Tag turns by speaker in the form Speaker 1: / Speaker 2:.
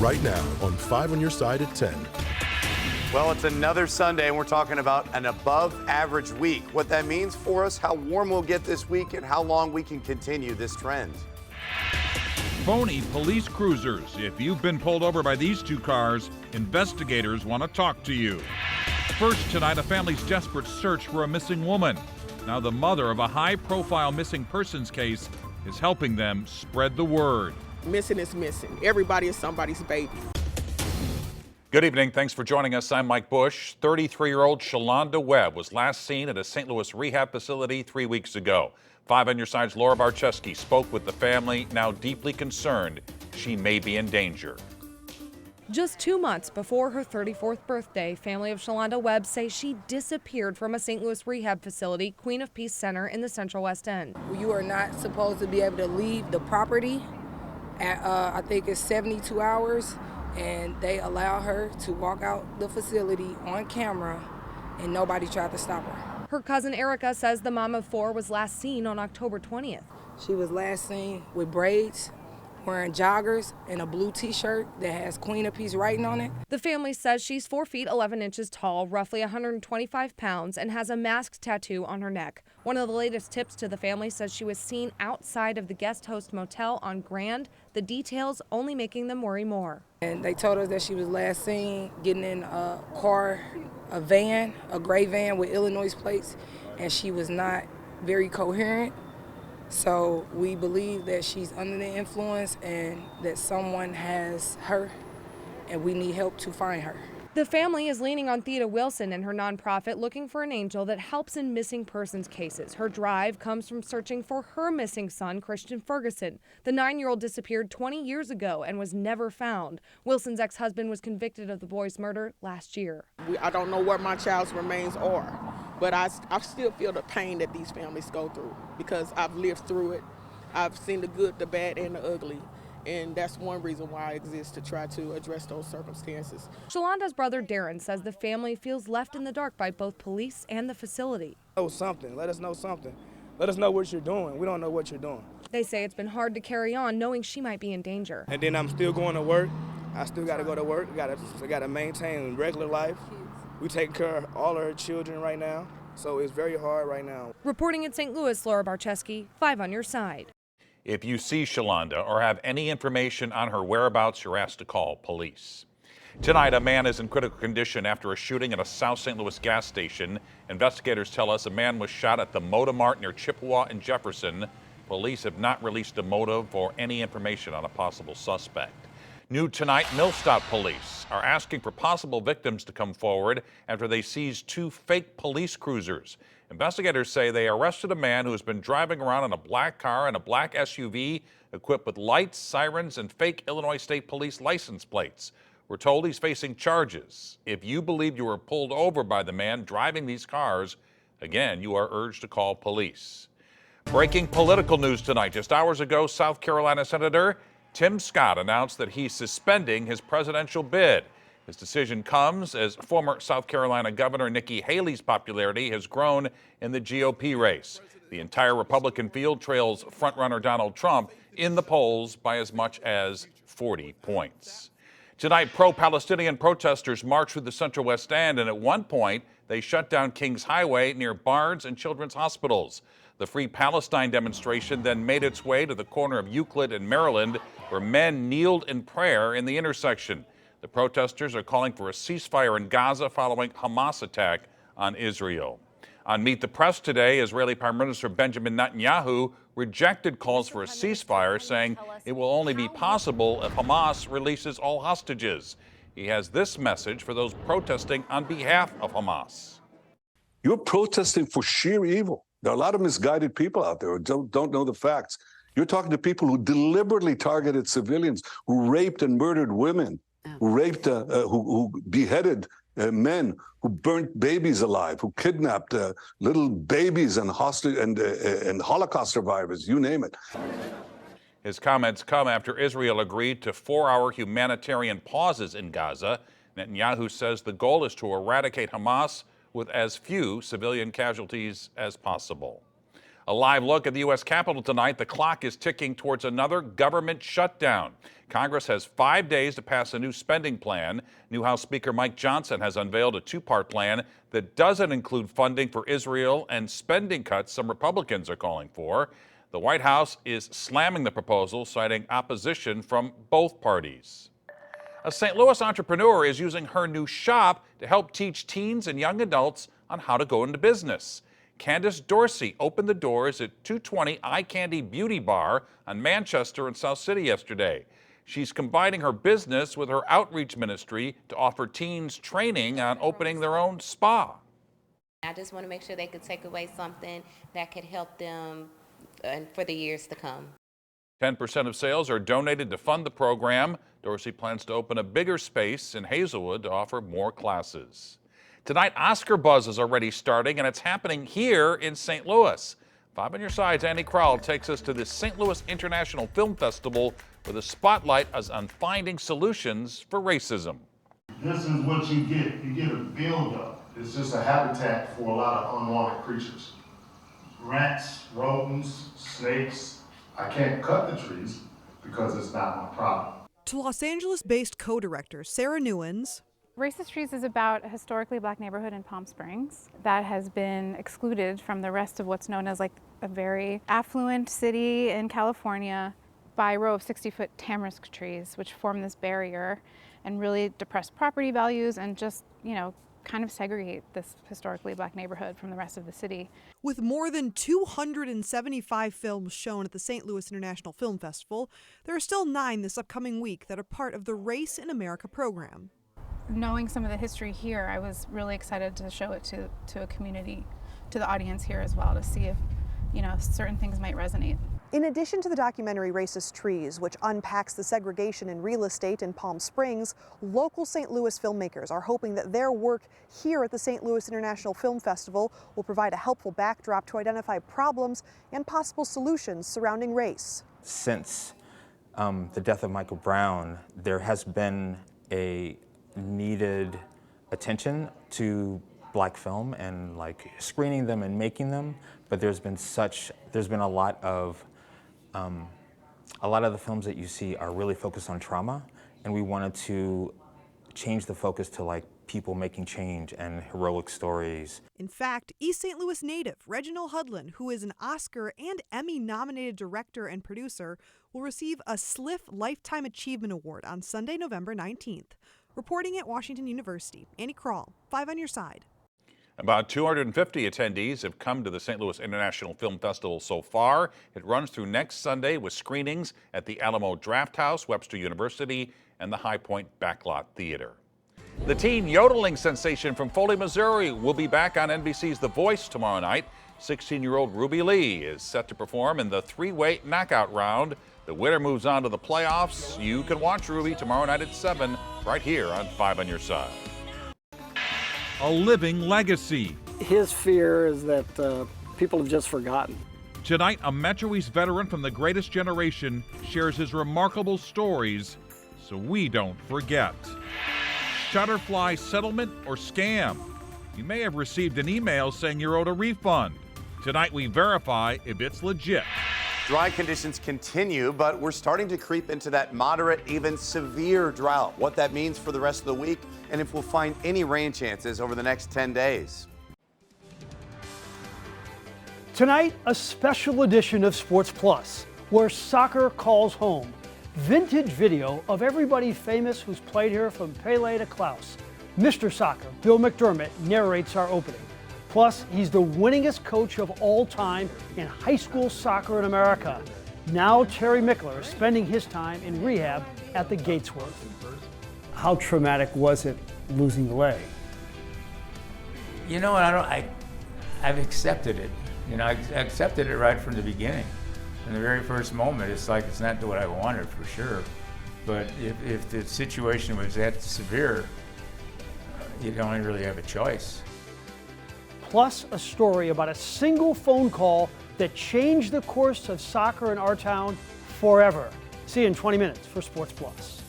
Speaker 1: right now on 5 on Your Side at 10.
Speaker 2: Well, it's another Sunday, and we're talking about an above-average week. What that means for us, how warm we'll get this week, and how long we can continue this trend.
Speaker 3: Phony police cruisers. If you've been pulled over by these two cars, investigators want to talk to you. First tonight, a family's desperate search for a missing woman. Now the mother of a high-profile missing persons case is helping them spread the word.
Speaker 4: Missing is missing. Everybody is somebody's baby.
Speaker 3: Good evening. Thanks for joining us. I'm Mike Bush. 33-year-old Shalonda Webb was last seen at a St. Louis rehab facility 3 weeks ago. 5 on Your Side's Laura Barczewski spoke with the family, now deeply concerned she may be in danger.
Speaker 5: Just 2 months before her 34th birthday, family of Shalonda Webb say she disappeared from a St. Louis rehab facility, Queen of Peace Center in the Central West End.
Speaker 6: You are not supposed to be able to leave the property at, I think it's 72 hours. And they allow her to walk out the facility on camera, and nobody tried to stop her.
Speaker 5: Her cousin Erica says the mom of 4 was last seen on October 20th.
Speaker 6: She was last seen with braids, wearing joggers, and a blue t-shirt that has Queen of Peace writing on it.
Speaker 5: The family says she's 4 feet 11 inches tall, roughly 125 pounds, and has a masked tattoo on her neck. One of the latest tips to the family says she was seen outside of the guest host motel on Grand, the details only making them worry more.
Speaker 6: And they told us that she was last seen getting in a car, a van, a gray van with Illinois plates, and she was not very coherent. So we believe that she's under the influence and that someone has her, and we need help to find her.
Speaker 5: The family is leaning on Theda Wilson and her nonprofit Looking for an Angel that helps in missing persons cases. Her drive comes from searching for her missing son, Christian Ferguson. The 9-year-old disappeared 20 years ago and was never found. Wilson's ex-husband was convicted of the boy's murder last year.
Speaker 4: I don't know where my child's remains are, but I still feel the pain that these families go through because I've lived through it. I've seen the good, the bad, and the ugly. And that's one reason why I exist, to try to address those circumstances.
Speaker 5: Shalonda's brother Darren says the family feels left in the dark by both police and the facility.
Speaker 7: Know something. Let us know something. Let us know what you're doing. We don't know what you're doing.
Speaker 5: They say it's been hard to carry on knowing she might be in danger.
Speaker 7: And then I'm still going to work. I still got to go to work. I got to maintain regular life. We taking care of all of her children right now, so it's very hard right now.
Speaker 5: Reporting in St. Louis, Laura Barczewski, 5 on Your Side.
Speaker 3: If you see Shalonda or have any information on her whereabouts, you're asked to call police. Tonight, a man is in critical condition after a shooting at a South St. Louis gas station. Investigators tell us a man was shot at the Moda Mart near Chippewa and Jefferson. Police have not released a motive or any information on a possible suspect. New tonight, Millstop police are asking for possible victims to come forward after they seized 2 fake police cruisers. Investigators say they arrested a man who has been driving around in a black car and a black SUV equipped with lights, sirens, and fake Illinois State Police license plates. We're told he's facing charges. If you believe you were pulled over by the man driving these cars, again, you are urged to call police. Breaking political news tonight. Just hours ago, South Carolina Senator Tim Scott announced that he's suspending his presidential bid. His decision comes as former South Carolina Governor Nikki Haley's popularity has grown in the GOP race. The entire Republican field trails frontrunner Donald Trump in the polls by as much as 40 points. Tonight, pro-Palestinian protesters marched through the Central West End, and at one point, they shut down Kings Highway near Barnes and Children's Hospitals. The Free Palestine demonstration then made its way to the corner of Euclid and Maryland, where men kneeled in prayer in the intersection. The protesters are calling for a ceasefire in Gaza following Hamas attack on Israel. On Meet the Press today, Israeli Prime Minister Benjamin Netanyahu rejected calls for a ceasefire, saying it will only be possible if Hamas releases all hostages. He has this message for those protesting on behalf of Hamas.
Speaker 8: You're protesting for sheer evil. There are a lot of misguided people out there who don't know the facts. You're talking to people who deliberately targeted civilians, who raped and murdered women, who beheaded men, who burnt babies alive, who kidnapped little babies and Holocaust survivors, you name it.
Speaker 3: His comments come after Israel agreed to 4-hour humanitarian pauses in Gaza. Netanyahu says the goal is to eradicate Hamas with as few civilian casualties as possible. A live look at the U.S. Capitol tonight. The clock is ticking towards another government shutdown. Congress has 5 days to pass a new spending plan. New House Speaker Mike Johnson has unveiled a two-part plan that doesn't include funding for Israel and spending cuts some Republicans are calling for. The White House is slamming the proposal, citing opposition from both parties. A St. Louis entrepreneur is using her new shop to help teach teens and young adults on how to go into business. Candace Dorsey opened the doors at 220 Eye Candy Beauty Bar on Manchester and South City yesterday. She's combining her business with her outreach ministry to offer teens training on opening their own spa.
Speaker 9: I just want to make sure they could take away something that could help them for the years to come.
Speaker 3: 10% of sales are donated to fund the program. Dorsey plans to open a bigger space in Hazelwood to offer more classes. Tonight, Oscar buzz is already starting, and it's happening here in St. Louis. 5 on Your Side's Andy Crowell takes us to the St. Louis International Film Festival, where the spotlight is on finding solutions for racism.
Speaker 10: This is what you get. You get a buildup. It's just a habitat for a lot of unwanted creatures. Rats, rodents, snakes. I can't cut the trees because it's not my problem.
Speaker 11: To Los Angeles-based co-director Sarah Newens.
Speaker 12: Racist Trees is about a historically black neighborhood in Palm Springs that has been excluded from the rest of what's known as like a very affluent city in California by a row of 60-foot tamarisk trees, which form this barrier and really depress property values and just, kind of segregate this historically black neighborhood from the rest of the city.
Speaker 11: With more than 275 films shown at the St. Louis International Film Festival, there are still 9 this upcoming week that are part of the Race in America program.
Speaker 12: Knowing some of the history here, I was really excited to show it to a community, to the audience here as well, to see if, certain things might resonate.
Speaker 11: In addition to the documentary Racist Trees, which unpacks the segregation in real estate in Palm Springs, local St. Louis filmmakers are hoping that their work here at the St. Louis International Film Festival will provide a helpful backdrop to identify problems and possible solutions surrounding race.
Speaker 13: Since the death of Michael Brown, there has been a needed attention to black film and screening them and making them, but there's been a lot of the films that you see are really focused on trauma, and we wanted to change the focus to people making change and heroic stories.
Speaker 11: In fact, East St. Louis native Reginald Hudlin, who is an Oscar and Emmy-nominated director and producer, will receive a SLIF Lifetime Achievement Award on Sunday, November 19th. Reporting at Washington University, Andy Crowell, 5 on Your Side.
Speaker 3: About 250 attendees have come to the St. Louis International Film Festival so far. It runs through next Sunday with screenings at the Alamo Drafthouse, Webster University, and the High Point Backlot Theater. The teen yodeling sensation from Foley, Missouri will be back on NBC's The Voice tomorrow night. 16-year-old Ruby Lee is set to perform in the 3-way knockout round. The winner moves on to the playoffs. You can watch Ruby tomorrow night at 7 right here on 5 on Your Side. A living legacy.
Speaker 14: His fear is that people have just forgotten.
Speaker 3: Tonight, a Metro East veteran from the greatest generation shares his remarkable stories so we don't forget. Shutterfly settlement or scam? You may have received an email saying you're owed a refund. Tonight, we verify if it's legit.
Speaker 2: Dry conditions continue, but we're starting to creep into that moderate, even severe drought. What that means for the rest of the week, and if we'll find any rain chances over the next 10 days.
Speaker 15: Tonight, a special edition of Sports Plus, where soccer calls home. Vintage video of everybody famous who's played here from Pele to Klaus. Mr. Soccer, Bill McDermott, narrates our opening. Plus, he's the winningest coach of all time in high school soccer in America. Now Terry Mickler is spending his time in rehab at the Gatesworth. How traumatic was it losing the leg?
Speaker 16: I've accepted it. I accepted it right from the beginning. In the very first moment, it's not what I wanted for sure. But if the situation was that severe, you don't really have a choice.
Speaker 15: Plus a story about a single phone call that changed the course of soccer in our town forever. See you in 20 minutes for Sports Plus.